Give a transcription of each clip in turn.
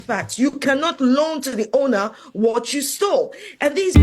artifacts. You cannot loan to the owner what you stole. And these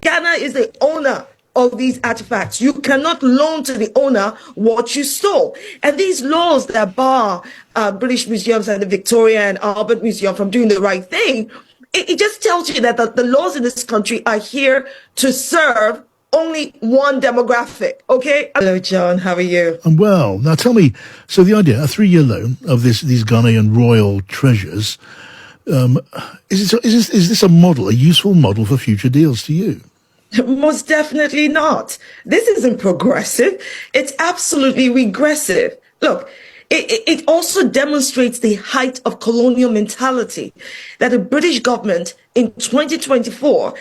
Ghana is the owner of these artifacts. You cannot loan to the owner what you stole. And these laws that bar British museums and the Victoria and Albert Museum from doing the right thing, it just tells you that the laws in this country are here to serve only one demographic. Okay. Hello, John. How are you? I'm well. Now tell me, so the idea, a 3-year loan of these Ghanaian royal treasures, is this a model, a useful model for future deals to you? Most definitely not. This isn't progressive. It's absolutely regressive. Look, it also demonstrates the height of colonial mentality that the British government in 2024,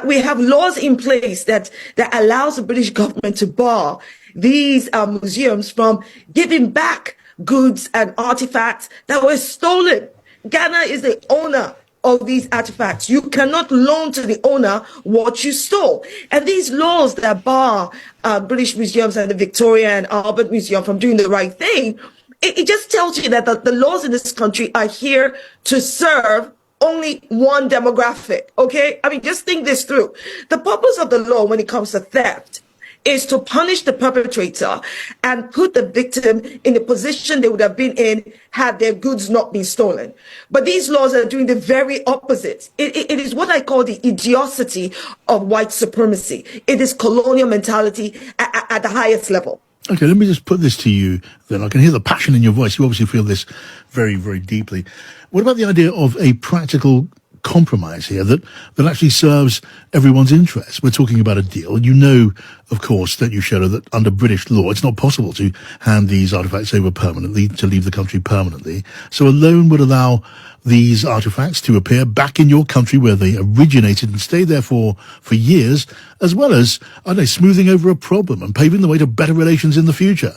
we have laws in place that allows the British government to bar these museums from giving back goods and artifacts that were stolen. Ghana is the owner of these artifacts. You cannot loan to the owner what you stole. And these laws that bar British museums and the Victoria and Albert Museum from doing the right thing, it just tells you that the laws in this country are here to serve only one demographic. Okay? I mean, just think this through. The purpose of the law when it comes to theft is to punish the perpetrator and put the victim in the position they would have been in had their goods not been stolen. But these laws are doing the very opposite. It is what I call the idiocity of white supremacy. It is colonial mentality at the highest level. Okay, let me just put this to you then. I can hear the passion in your voice. You obviously feel this very, very deeply. What about the idea of a practical compromise here that actually serves everyone's interests? We're talking about a deal. You know, of course, that you show that under British law, it's not possible to hand these artifacts over permanently, to leave the country permanently. So a loan would allow these artifacts to appear back in your country where they originated and stay there for years, as well as, I don't know, smoothing over a problem and paving the way to better relations in the future.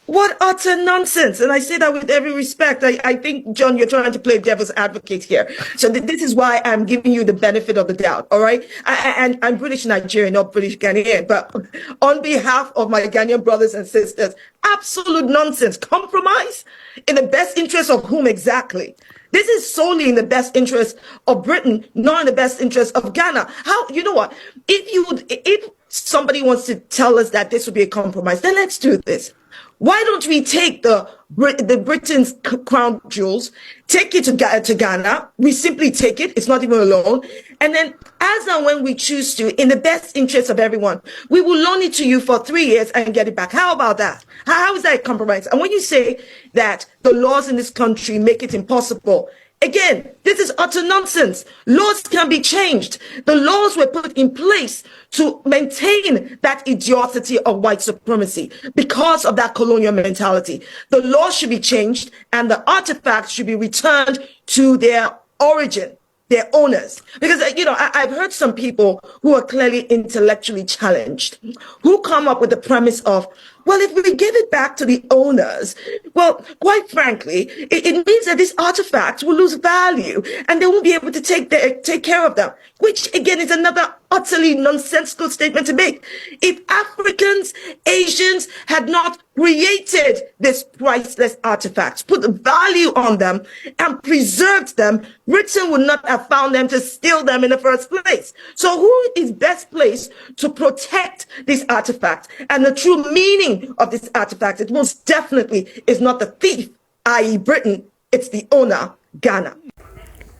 What utter nonsense. And I say that with every respect. I think, John, you're trying to play devil's advocate here. So this is why I'm giving you the benefit of the doubt. All right. And I'm British Nigerian, not British Ghanaian. But on behalf of my Ghanaian brothers and sisters, absolute nonsense. Compromise in the best interest of whom exactly? This is solely in the best interest of Britain, not in the best interest of Ghana. How, you know what? If somebody wants to tell us that this would be a compromise, then let's do this. Why don't we take the Britain's crown jewels, take it to Ghana? We simply take it. It's not even a loan. And then as and when we choose to, in the best interest of everyone, we will loan it to you for 3 years and get it back. How about that? How is that a compromise? And when you say that the laws in this country make it impossible, again, this is utter nonsense. Laws can be changed. The laws were put in place to maintain that idiocity of white supremacy because of that colonial mentality. The laws should be changed and the artifacts should be returned to their origin, their owners. Because, you know, I've heard some people who are clearly intellectually challenged who come up with the premise of, well, if we give it back to the owners, well, quite frankly, it means that these artifacts will lose value and they won't be able to take care of them, which again is another utterly nonsensical statement to make. If Africans, Asians had not created these priceless artifacts, put value on them and preserved them, Britain would not have found them to steal them in the first place. So who is best placed to protect these artifacts? And the true meaning of this artifact, it most definitely is not the thief, i.e. Britain, it's the owner, Ghana.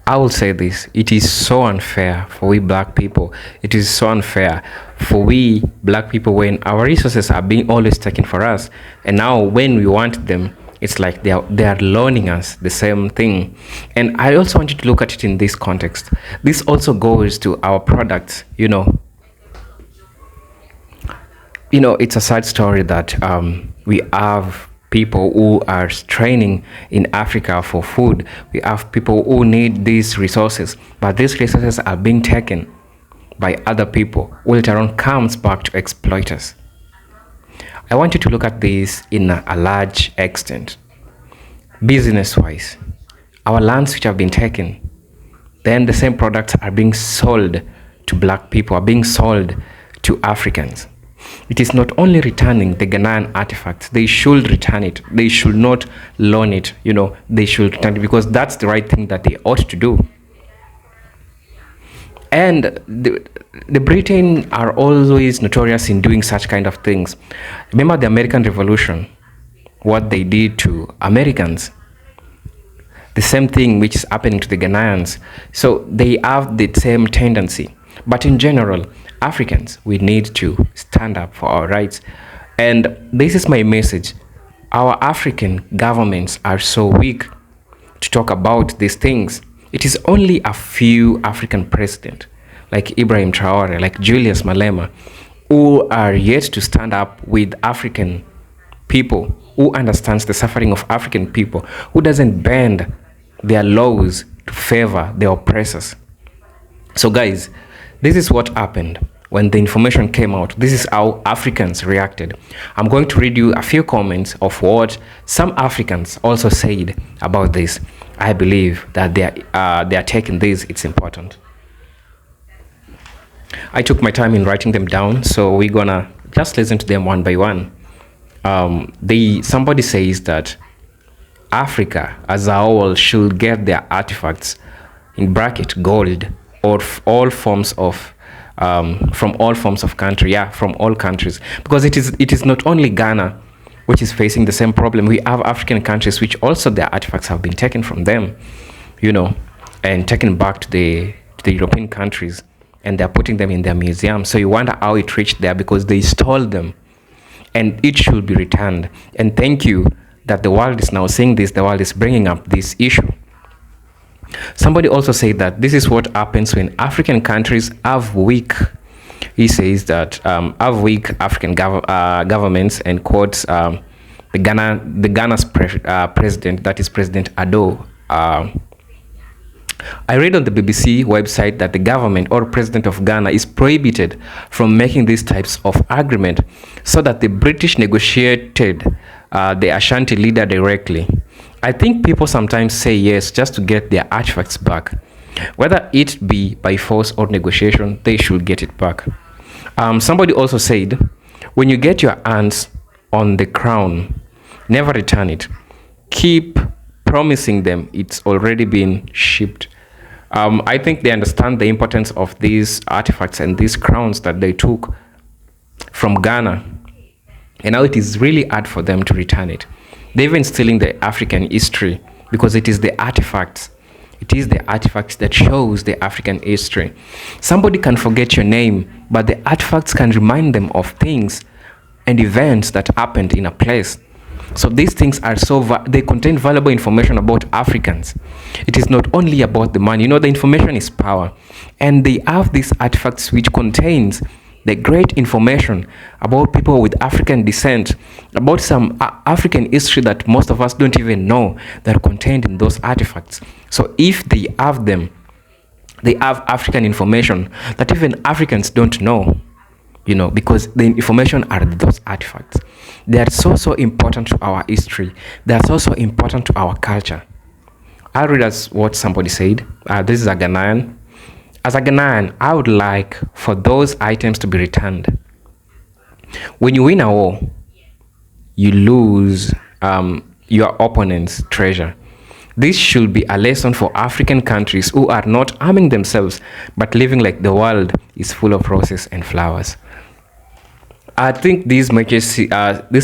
I will say this, it is so unfair for we black people. It is so unfair for we black people when our resources are being always taken for us. And now when we want them, it's like they are loaning us the same thing. And I also want you to look at it in this context. This also goes to our products, you know. You know, it's a sad story that we have people who are straining in Africa for food. We have people who need these resources, but these resources are being taken by other people who later on comes back to exploit us. I want you to look at this in a large extent. Business-wise, our lands which have been taken, then the same products are being sold to black people, are being sold to Africans. It is not only returning the Ghanaian artifacts, they should return it. They should not loan it, you know, they should return it because that's the right thing that they ought to do. And the Britain are always notorious in doing such kind of things. Remember the American Revolution, what they did to Americans, the same thing which is happening to the Ghanaians. So they have the same tendency. But in general, Africans, we need to stand up for our rights. And this is my message. Our African governments are so weak to talk about these things. It is only a few African presidents, like Ibrahim Traore, like Julius Malema, who are yet to stand up with African people, who understands the suffering of African people, who doesn't bend their laws to favor the oppressors. So guys, this is what happened when the information came out. This is how Africans reacted. I'm going to read you a few comments of what some Africans also said about this. I believe that they are taking this. It's important. I took my time in writing them down, so we're gonna just listen to them one by one. Somebody says that Africa as a whole should get their artifacts, in bracket gold, or all forms of from all forms of country, from all countries, because it is not only Ghana which is facing the same problem. We have African countries which also their artifacts have been taken from them, you know, and taken back to the European countries, and they're putting them in their museums. So you wonder how it reached there, because they stole them, and it should be returned. And thank you that the world is now seeing this, the world is bringing up this issue. Somebody also said that this is what happens when African countries have weak, he says that have weak African governments, and quotes the Ghana's president, that is President Addo. I read on the BBC website that the government or president of Ghana is prohibited from making these types of agreement, so that the British negotiated the Ashanti leader directly. I think people sometimes say yes just to get their artifacts back. Whether it be by force or negotiation, they should get it back. Somebody also said, when you get your hands on the crown, never return it. Keep promising them it's already been shipped. I think they understand the importance of these artifacts and these crowns that they took from Ghana. And now it is really hard for them to return it. They're even stealing the African history, because it is the artifacts. It is the artifacts that shows the African history. Somebody can forget your name, but the artifacts can remind them of things and events that happened in a place. So these things are they contain valuable information about Africans. It is not only about the money. You know, the information is power. And they have these artifacts which contains the great information about people with African descent, about some African history that most of us don't even know, that are contained in those artifacts. So if they have them, they have African information that even Africans don't know, you know, because the information are those artifacts. They are so important to our history. They are so important to our culture. I'll read us what somebody said. This is a Ghanaian. As a Ghanaian, I would like for those items to be returned. When you win a war, you lose your opponent's treasure. This should be a lesson for African countries who are not arming themselves, but living like the world is full of roses and flowers. I think this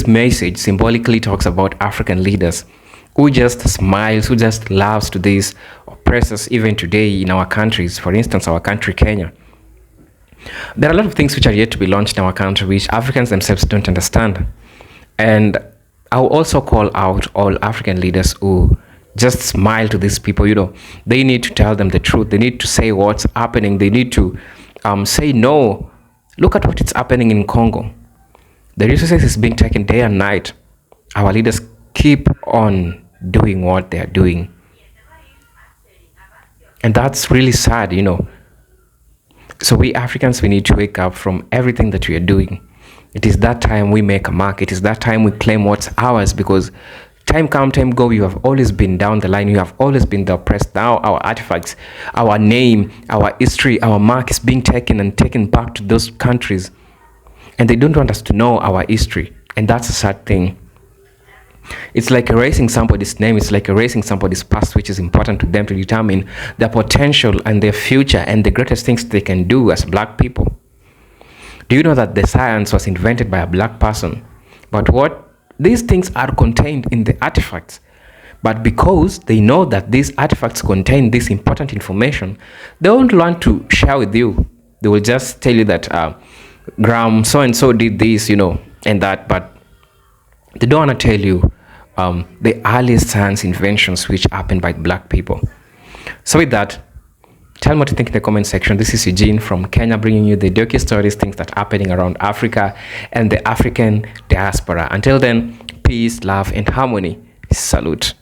message symbolically talks about African leaders who just smiles, who just laughs to these oppressors even today in our countries. For instance, our country, Kenya. There are a lot of things which are yet to be launched in our country which Africans themselves don't understand. And I will also call out all African leaders who just smile to these people. You know, they need to tell them the truth. They need to say what's happening. They need to say, no, look at what is happening in Congo. The resources is being taken day and night. Our leaders keep on doing what they are doing. And that's really sad, you know. So we Africans, we need to wake up from everything that we are doing. It is that time we make a mark. It is that time we claim what's ours, because time come, time go, you have always been down the line. You have always been the oppressed. Now our artifacts, our name, our history, our mark is being taken and taken back to those countries. And they don't want us to know our history. And that's a sad thing. It's like erasing somebody's name. It's like erasing somebody's past, which is important to them to determine their potential and their future and the greatest things they can do as black people. Do you know that the science was invented by a black person? But what? These things are contained in the artifacts. But because they know that these artifacts contain this important information, they won't want to share with you. They will just tell you that Graham so-and-so did this, you know, and that, but they don't want to tell you the earliest science inventions which happened by black people. So with that, tell me what you think in the comment section. This is Eugene from Kenya, bringing you the docu stories, things that are happening around Africa and the African diaspora. Until then, peace, love, and harmony. Salute.